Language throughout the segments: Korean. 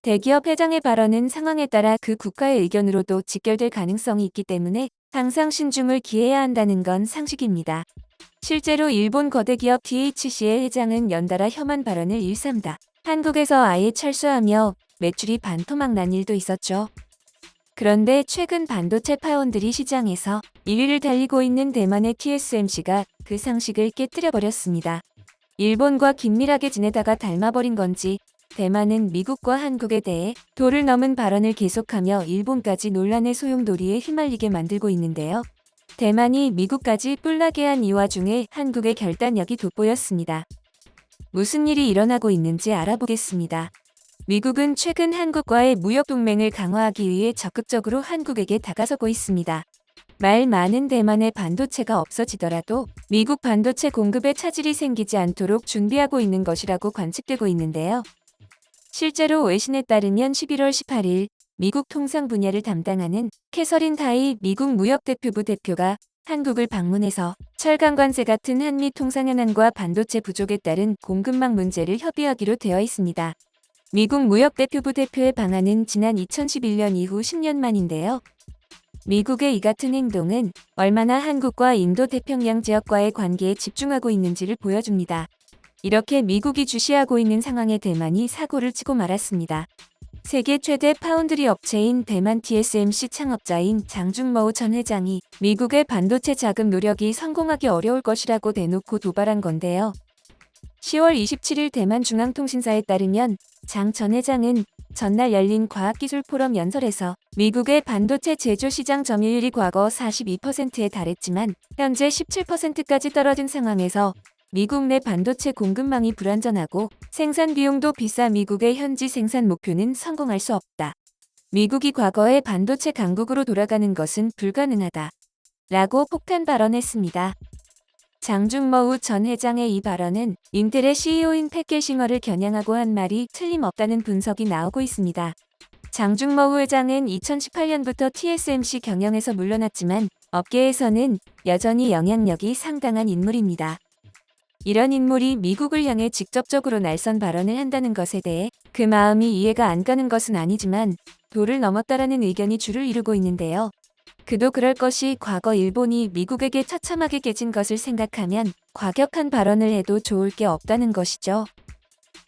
대기업 회장의 발언은 상황에 따라 그 국가의 의견으로도 직결될 가능성이 있기 때문에 항상 신중을 기해야 한다는 건 상식입니다. 실제로 일본 거대기업 DHC의 회장은 연달아 혐한 발언을 일삼다 한국에서 아예 철수하며 매출이 반토막 난 일도 있었죠. 그런데 최근 반도체 파원들이 시장에서 1위를 달리고 있는 대만의 TSMC가 그 상식을 깨뜨려버렸습니다. 일본과 긴밀하게 지내다가 닮아버린 건지 대만은 미국과 한국에 대해 도를 넘은 발언을 계속하며 일본까지 논란의 소용돌이에 휘말리게 만들고 있는데요. 대만이 미국까지 뿔나게 한 이 와중에 한국의 결단력이 돋보였습니다. 무슨 일이 일어나고 있는지 알아보겠습니다. 미국은 최근 한국과의 무역 동맹을 강화하기 위해 적극적으로 한국에게 다가서고 있습니다. 말 많은 대만의 반도체가 없어지더라도 미국 반도체 공급에 차질이 생기지 않도록 준비하고 있는 것이라고 관측되고 있는데요. 실제로 외신에 따르면 11월 18일 미국 통상 분야를 담당하는 캐서린 타이 미국 무역대표부 대표가 한국을 방문해서 철강 관세 같은 한미 통상 현안과 반도체 부족에 따른 공급망 문제를 협의하기로 되어 있습니다. 미국 무역대표부 대표의 방한은 지난 2011년 이후 10년 만인데요. 미국의 이 같은 행동은 얼마나 한국과 인도 태평양 지역과의 관계에 집중하고 있는지를 보여줍니다. 이렇게 미국이 주시하고 있는 상황에 대만이 사고를 치고 말았습니다. 세계 최대 파운드리 업체인 대만 TSMC 창업자인 장중머우 전 회장이 미국의 반도체 자금 노력이 성공하기 어려울 것이라고 대놓고 도발한 건데요. 10월 27일 대만중앙통신사에 따르면 장 전 회장은 전날 열린 과학기술 포럼 연설에서 미국의 반도체 제조 시장 점유율이 과거 42%에 달했지만 현재 17%까지 떨어진 상황에서 미국 내 반도체 공급망이 불안전하고 생산 비용도 비싸 미국의 현지 생산 목표는 성공할 수 없다. 미국이 과거의 반도체 강국으로 돌아가는 것은 불가능하다. 라고 폭탄 발언했습니다. 장중머우 전 회장의 이 발언은 인텔의 CEO인 팻 게싱허를 겨냥하고 한 말이 틀림없다는 분석이 나오고 있습니다. 장중머우 회장은 2018년부터 TSMC 경영에서 물러났지만 업계에서는 여전히 영향력이 상당한 인물입니다. 이런 인물이 미국을 향해 직접적으로 날선 발언을 한다는 것에 대해 그 마음이 이해가 안 가는 것은 아니지만 도를 넘었다라는 의견이 주를 이루고 있는데요. 그도 그럴 것이 과거 일본이 미국에게 처참하게 깨진 것을 생각하면 과격한 발언을 해도 좋을 게 없다는 것이죠.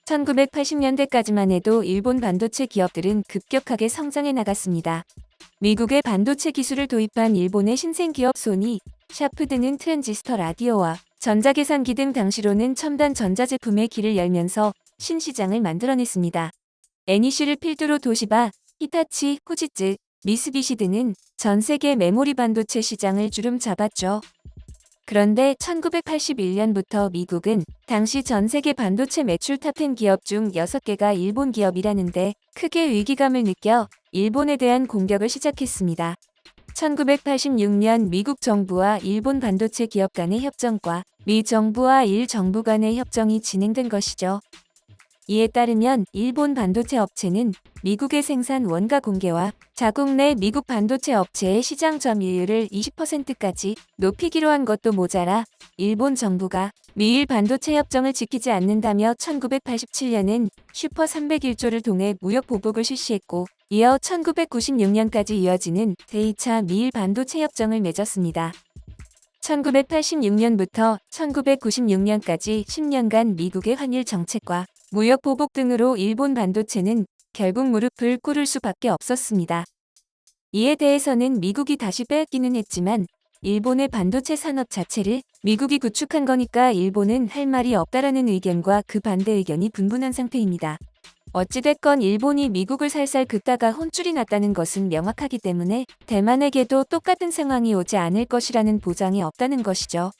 1980년대까지만 해도 일본 반도체 기업들은 급격하게 성장해 나갔습니다. 미국의 반도체 기술을 도입한 일본의 신생기업 소니, 샤프 등은 트랜지스터 라디오와 전자계산기 등 당시로는 첨단 전자제품의 길을 열면서 신시장을 만들어냈습니다. NEC를 필두로 도시바, 히타치, 후지츠, 미쓰비시 등은 전 세계 메모리 반도체 시장을 주름 잡았죠. 그런데 1981년부터 미국은 당시 전 세계 반도체 매출 탑10 기업 중 6개가 일본 기업이라는데 크게 위기감을 느껴 일본에 대한 공격을 시작했습니다. 1986년 미국 정부와 일본 반도체 기업 간의 협정과 미 정부와 일 정부 간의 협정이 진행된 것이죠. 이에 따르면 일본 반도체 업체는 미국의 생산 원가 공개와 자국 내 미국 반도체 업체의 시장 점유율을 20%까지 높이기로 한 것도 모자라 일본 정부가 미일 반도체 협정을 지키지 않는다며 1987년엔 슈퍼 301조를 통해 무역 보복을 실시했고 이어 1996년까지 이어지는 제2차 미일 반도체 협정을 맺었습니다. 1986년부터 1996년까지 10년간 미국의 환율 정책과 무역 보복 등으로 일본 반도체는 결국 무릎을 꿇을 수밖에 없었습니다. 이에 대해서는 미국이 다시 빼앗기는 했지만 일본의 반도체 산업 자체를 미국이 구축한 거니까 일본은 할 말이 없다라는 의견과 그 반대 의견이 분분한 상태입니다. 어찌됐건 일본이 미국을 살살 긋다가 혼쭐이 났다는 것은 명확하기 때문에 대만에게도 똑같은 상황이 오지 않을 것이라는 보장이 없다는 것이죠.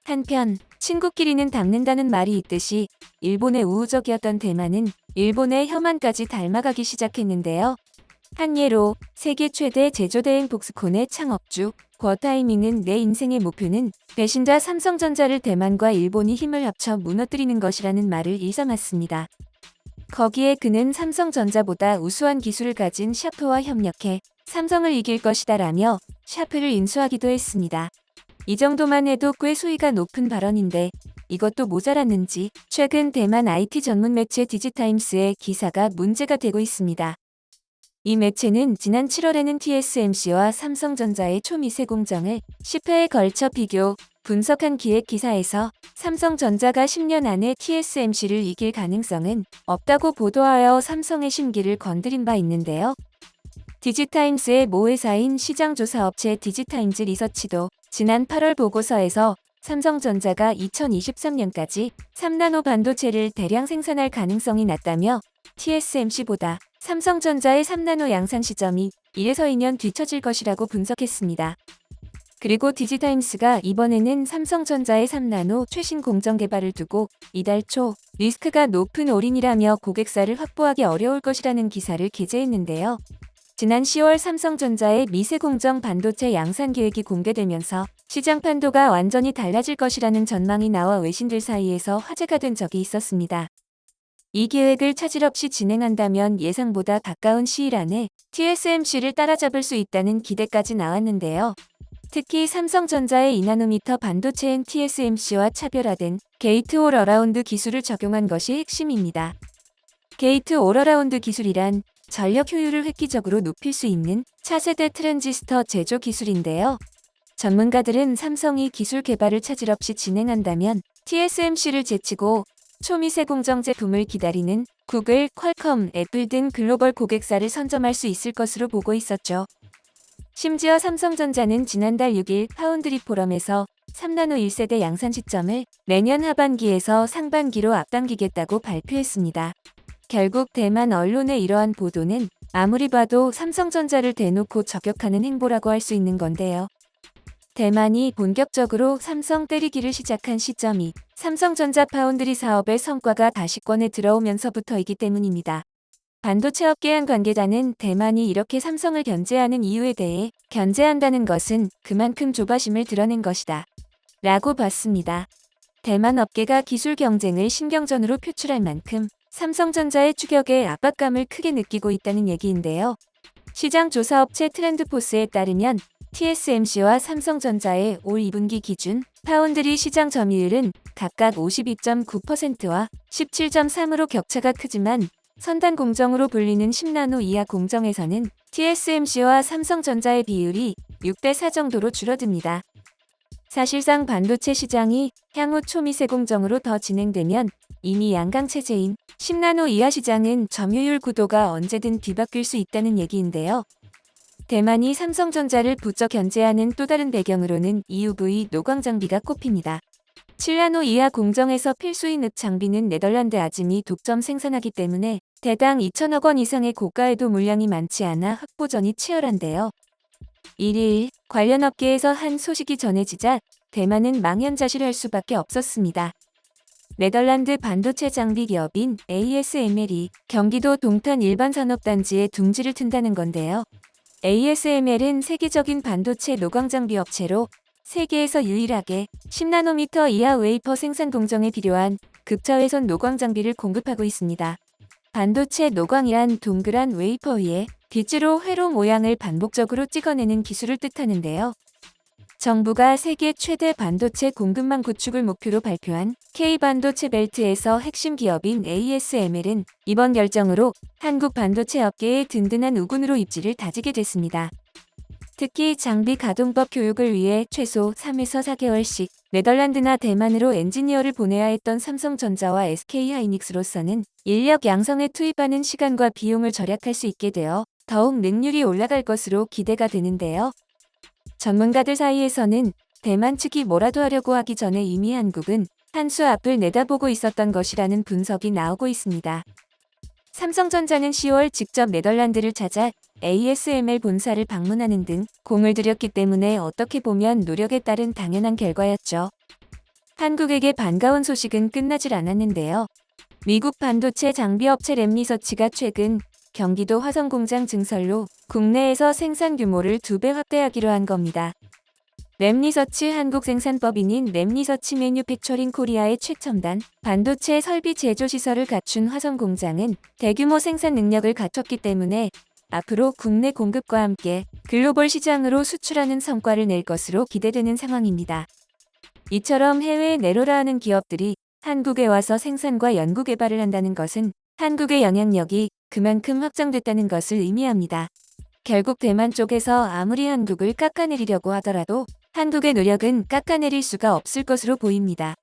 한편 친구끼리는 닮는다는 말이 있듯이 일본의 우호적이었던 대만은 일본의 혐한까지 닮아가기 시작했는데요. 한 예로 세계 최대 제조대행 폭스콘의 창업주 궈타이밍은 내 인생의 목표는 배신자 삼성전자를 대만과 일본이 힘을 합쳐 무너뜨리는 것이라는 말을 일삼았습니다. 거기에 그는 삼성전자보다 우수한 기술을 가진 샤프와 협력해 삼성을 이길 것이다 라며 샤프를 인수하기도 했습니다. 이 정도만 해도 꽤 수위가 높은 발언인데 이것도 모자랐는지 최근 대만 IT 전문 매체 디지타임스의 기사가 문제가 되고 있습니다. 이 매체는 지난 7월에는 TSMC와 삼성전자의 초미세 공정을 10회에 걸쳐 비교, 분석한 기획 기사에서 삼성전자가 10년 안에 TSMC를 이길 가능성은 없다고 보도하여 삼성의 심기를 건드린 바 있는데요. 디지타임스의 모 회사인 시장조사업체 디지타임즈 리서치도 지난 8월 보고서에서 삼성전자가 2023년까지 3나노 반도체를 대량 생산할 가능성이 낮다며 TSMC보다 삼성전자의 3나노 양산 시점이 1에서 2년 뒤처질 것이라고 분석했습니다. 그리고 디지타임스가 이번에는 삼성전자의 3나노 최신 공정 개발을 두고 이달 초 리스크가 높은 올인이라며 고객사를 확보하기 어려울 것이라는 기사를 게재했는데요. 지난 10월 삼성전자의 미세 공정 반도체 양산 계획이 공개되면서 시장 판도가 완전히 달라질 것이라는 전망이 나와 외신들 사이에서 화제가 된 적이 있었습니다. 이 계획을 차질 없이 진행한다면 예상보다 가까운 시일 안에 TSMC를 따라잡을 수 있다는 기대까지 나왔는데요. 특히 삼성전자의 2나노미터 반도체인 TSMC와 차별화된 게이트 올 어라운드 기술을 적용한 것이 핵심입니다. 게이트 올 어라운드 기술이란 전력 효율을 획기적으로 높일 수 있는 차세대 트랜지스터 제조 기술인데요. 전문가들은 삼성이 기술 개발을 차질 없이 진행한다면 TSMC를 제치고 초미세 공정 제품을 기다리는 구글, 퀄컴, 애플 등 글로벌 고객사를 선점할 수 있을 것으로 보고 있었죠. 심지어 삼성전자는 지난달 6일 파운드리 포럼에서 3나노 1세대 양산 시점을 내년 하반기에서 상반기로 앞당기겠다고 발표했습니다. 결국 대만 언론의 이러한 보도는 아무리 봐도 삼성전자를 대놓고 저격하는 행보라고 할 수 있는 건데요. 대만이 본격적으로 삼성 때리기를 시작한 시점이 삼성전자 파운드리 사업의 성과가 다시권에 들어오면서부터이기 때문입니다. 반도체 업계 한 관계자는 대만이 이렇게 삼성을 견제하는 이유에 대해 견제한다는 것은 그만큼 조바심을 드러낸 것이다 라고 봤습니다. 대만 업계가 기술 경쟁을 신경전으로 표출할 만큼 삼성전자의 추격에 압박감을 크게 느끼고 있다는 얘기인데요. 시장 조사업체 트렌드포스에 따르면 TSMC와 삼성전자의 올 2분기 기준 파운드리 시장 점유율은 각각 52.9%와 17.3으로 격차가 크지만 선단 공정으로 불리는 10나노 이하 공정에서는 TSMC와 삼성전자의 비율이 6대4 정도로 줄어듭니다. 사실상 반도체 시장이 향후 초미세 공정으로 더 진행되면 이미 양강 체제인 10나노 이하 시장은 점유율 구도가 언제든 뒤바뀔 수 있다는 얘기인데요. 대만이 삼성전자를 부쩍 견제하는 또 다른 배경으로는 EUV 노광 장비가 꼽힙니다. 7나노 이하 공정에서 필수인 읍 장비는 네덜란드 아짐이 독점 생산하기 때문에 대당 2천억 원 이상의 고가에도 물량이 많지 않아 확보전이 치열한데요. 1일 관련 업계에서 한 소식이 전해지자 대만은 망연자실할 수밖에 없었습니다. 네덜란드 반도체 장비 기업인 ASML이 경기도 동탄 일반산업단지에 둥지를 튼다는 건데요. ASML은 세계적인 반도체 노광 장비 업체로 세계에서 유일하게 10나노미터 이하 웨이퍼 생산 공정에 필요한 극저훼손 노광 장비를 공급하고 있습니다. 반도체 노광이란 동그란 웨이퍼 위에 빗으로 회로 모양을 반복적으로 찍어내는 기술을 뜻하는데요. 정부가 세계 최대 반도체 공급망 구축을 목표로 발표한 K반도체 벨트에서 핵심 기업인 ASML은 이번 결정으로 한국 반도체 업계의 든든한 우군으로 입지를 다지게 됐습니다. 특히 장비 가동법 교육을 위해 최소 3에서 4개월씩 네덜란드나 대만으로 엔지니어를 보내야 했던 삼성전자와 SK하이닉스로서는 인력 양성에 투입하는 시간과 비용을 절약할 수 있게 되어 더욱 능률이 올라갈 것으로 기대가 되는데요. 전문가들 사이에서는 대만 측이 뭐라도 하려고 하기 전에 이미 한국은 한 수 앞을 내다보고 있었던 것이라는 분석이 나오고 있습니다. 삼성전자는 10월 직접 네덜란드를 찾아 ASML 본사를 방문하는 등 공을 들였기 때문에 어떻게 보면 노력에 따른 당연한 결과였죠. 한국에게 반가운 소식은 끝나질 않았는데요. 미국 반도체 장비업체 램리서치가 최근 경기도 화성공장 증설로 국내에서 생산 규모를 2배 확대하기로 한 겁니다. 램리서치 한국생산법인인 램리서치 매뉴팩처링 코리아의 최첨단 반도체 설비 제조 시설을 갖춘 화성공장은 대규모 생산 능력을 갖췄기 때문에 앞으로 국내 공급과 함께 글로벌 시장으로 수출하는 성과를 낼 것으로 기대되는 상황입니다. 이처럼 해외에 내로라 하는 기업들이 한국에 와서 생산과 연구개발을 한다는 것은 한국의 영향력이 그만큼 확장됐다는 것을 의미합니다. 결국 대만 쪽에서 아무리 한국을 깎아내리려고 하더라도 한국의 노력은 깎아내릴 수가 없을 것으로 보입니다.